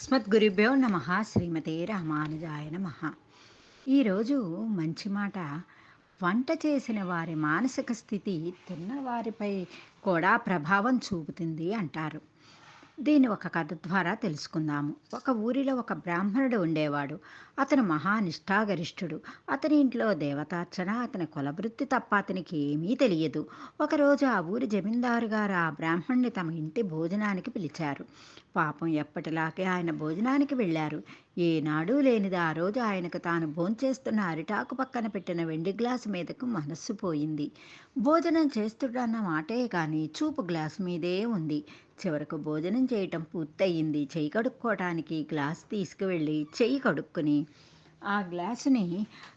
అస్మద్గురుభ్యో నమ శ్రీమతే రామానుజాయ నమ. ఈరోజు మంచి మాట. వంట చేసిన వారి మానసిక స్థితి తిన్నవారిపై కూడా ప్రభావం చూపుతుంది అంటారు. దీన్ని ఒక కథ ద్వారా తెలుసుకుందాము. ఒక ఊరిలో ఒక బ్రాహ్మణుడు ఉండేవాడు. అతను మహానిష్ఠాగరిష్ఠుడు. అతని ఇంట్లో దేవతార్చన, అతని కులవృత్తి తప్ప అతనికి ఏమీ తెలియదు. ఒకరోజు ఆ ఊరి జమీందారు గారు ఆ బ్రాహ్మణ్ణి తమ ఇంటి భోజనానికి పిలిచారు. పాపం ఎప్పటిలాగే ఆయన భోజనానికి వెళ్ళారు. ఏనాడూ లేనిది ఆ రోజు ఆయనకు తాను భోంచేస్తున్న అరిటాకు పక్కన పెట్టిన వెండి గ్లాసు మీదకు మనస్సు పోయింది. భోజనం చేస్తుడన్న మాటే కానీ చూపు గ్లాసు మీదే ఉంది. చివరకు భోజనం చేయటం పూర్తయింది. చెయ్యి కడుక్కోవటానికి గ్లాస్ తీసుకువెళ్ళి చెయ్యి కడుక్కుని ఆ గ్లాసుని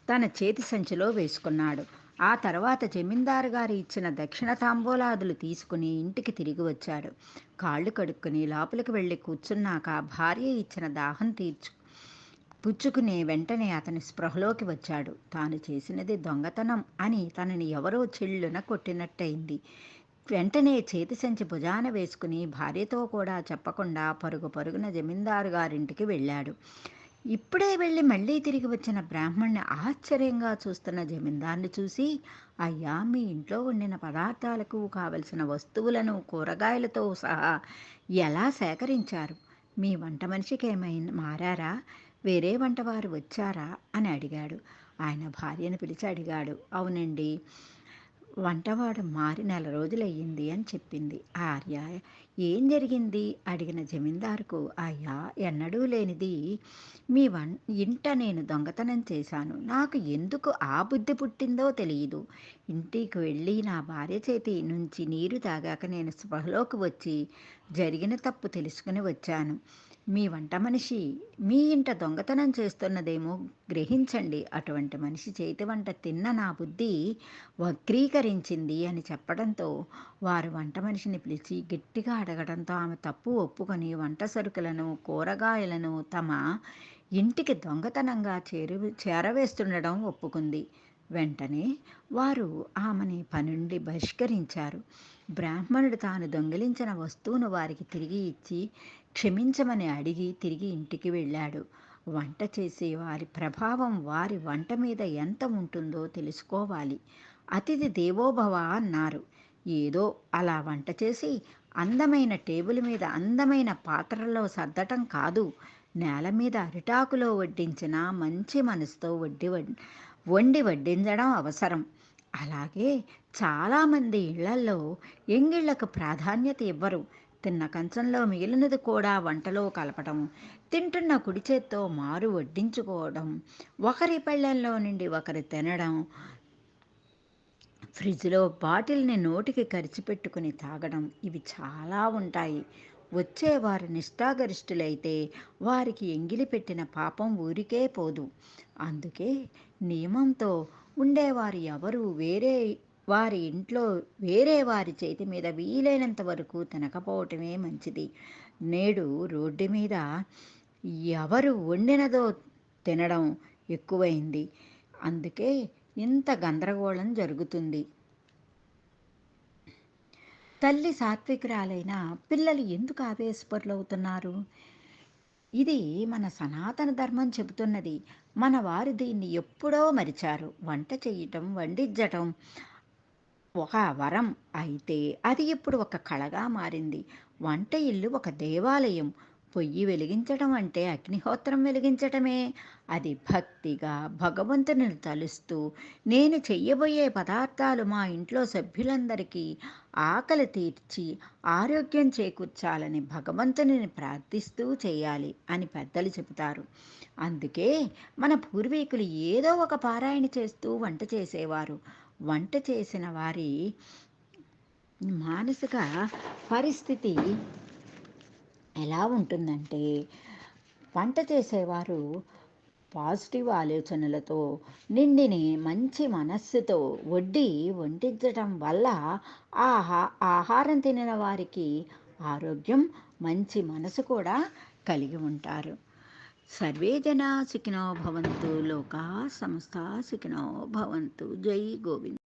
తన చేతి సంచిలో వేసుకున్నాడు. ఆ తర్వాత జమీందారు గారు ఇచ్చిన దక్షిణ తాంబూలాదులు తీసుకుని ఇంటికి తిరిగి వచ్చాడు. కాళ్ళు కడుక్కుని లోపలికి వెళ్ళి కూర్చున్నాక భార్య ఇచ్చిన దాహం పుచ్చుకునే వెంటనే అతని స్పృహలోకి వచ్చాడు. తాను చేసినది దొంగతనం అని తనని ఎవరో చెళ్ళున కొట్టినట్టయింది. వెంటనే చేతి సంచి భుజాన వేసుకుని భార్యతో కూడా చెప్పకుండా పరుగు పరుగున జమీందారు గారింటికి వెళ్ళాడు. ఇప్పుడే వెళ్ళి మళ్ళీ తిరిగి వచ్చిన బ్రాహ్మణ్ణి ఆశ్చర్యంగా చూస్తున్న జమీందార్ని చూసి, అయ్యా, మీ ఇంట్లో వండిన పదార్థాలకు కావలసిన వస్తువులను కూరగాయలతో సహా ఎలా సేకరించారు? మీ వంట మనిషికి ఏమైనా మారారా? వేరే వంటవారు వచ్చారా అని అడిగాడు. ఆయన భార్యను పిలిచి అడిగాడు. అవునండి, వంటవాడు మారి నెల రోజులయ్యింది అని చెప్పింది ఆర్య. ఏం జరిగింది అడిగిన జమీందారుకు, అయ్యా, ఎన్నడూ లేనిది మీ ఇంట నేను దొంగతనం చేశాను. నాకు ఎందుకు ఆ బుద్ధి పుట్టిందో తెలియదు. ఇంటికి వెళ్ళి నా భార్య చేతి నుంచి నీరు తాగాక నేను స్పృహలోకి వచ్చి జరిగిన తప్పు తెలుసుకుని వచ్చాను. మీ వంట మనిషి మీ ఇంట దొంగతనం చేస్తున్నదేమో గ్రహించండి. అటువంటి మనిషి చేతి వంట తిన్న నా బుద్ధి వక్రీకరించింది అని చెప్పడంతో వారు వంట మనిషిని పిలిచి గట్టిగా అడగడంతో ఆమె తప్పు ఒప్పుకొని వంట సరుకులను కూరగాయలను తమ ఇంటికి దొంగతనంగా చేరవేస్తుండడం ఒప్పుకుంది. వెంటనే వారు ఆమెని పనుండి బహిష్కరించారు. బ్రాహ్మణుడు తాను దొంగిలించిన వస్తువును వారికి తిరిగి ఇచ్చి క్షమించమని అడిగి తిరిగి ఇంటికి వెళ్ళాడు. వంట చేసే వారి ప్రభావం వారి వంట మీద ఎంత ఉంటుందో తెలుసుకోవాలి. అతిథి దేవోభవ అన్నారు. ఏదో అలా వంట చేసి అందమైన టేబుల్ మీద అందమైన పాత్రలో సర్దటం కాదు, నేల మీద అరిటాకులో వడ్డించిన మంచి మనసుతో వండి వడ్డించడం అవసరం. అలాగే చాలామంది ఇళ్లల్లో ఎంగిళ్లకు ప్రాధాన్యత ఇవ్వరు. తిన్న కంచంలో మిగిలినది కూడా వంటలో కలపడం, తింటున్న కుడి చేత్తో మారు వడ్డించుకోవడం, ఒకరి పళ్ళెంలో నుండి ఒకరు తినడం, ఫ్రిడ్జ్లో బాటిల్ని నోటికి కరిచిపెట్టుకుని తాగడం, ఇవి చాలా ఉంటాయి. వచ్చేవారు నిష్ఠాగరిష్ఠులైతే వారికి ఎంగిలి పెట్టిన పాపం ఊరికే పోదు. అందుకే నియమంతో ఉండేవారు ఎవరు వారి ఇంట్లో వేరే వారి చేతి మీద వీలైనంత వరకు తినకపోవటమే మంచిది. నేడు రోడ్డు మీద ఎవరు వండినదో తినడం ఎక్కువైంది. అందుకే ఇంత గందరగోళం జరుగుతుంది. తల్లి సాత్వికురాలైన పిల్లలు ఎందుకు ఆవేశపరులవుతున్నారు? ఇది మన సనాతన ధర్మం చెబుతున్నది. మన వారు దీన్ని ఎప్పుడో మరిచారు. వంట చేయటం, వండించటం ఒక వరం అయితే అది ఇప్పుడు ఒక కళగా మారింది. వంట ఇల్లు ఒక దేవాలయం. పొయ్యి వెలిగించడం అంటే అగ్నిహోత్రం వెలిగించటమే. అది భక్తిగా భగవంతుని తలుస్తూ నేను చెయ్యబోయే పదార్థాలు మా ఇంట్లో సభ్యులందరికీ ఆకలి తీర్చి ఆరోగ్యం చేకూర్చాలని భగవంతుని ప్రార్థిస్తూ చేయాలి అని పెద్దలు చెబుతారు. అందుకే మన పూర్వీకులు ఏదో ఒక పారాయణ చేస్తూ వంట చేసేవారు. వంట చేసిన వారి మానసిక పరిస్థితి ఎలా ఉంటుందంటే, వంట చేసేవారు పాజిటివ్ ఆలోచనలతో నిండిని మంచి మనస్సుతో వండించటం వల్ల ఆహారం తినిన వారికి ఆరోగ్యం, మంచి మనసు కూడా కలిగి ఉంటారు. సర్వే జనా సుఖినో భవంతు, లోకా సమస్తా సుఖినో భవంతు. జై గోవింద్.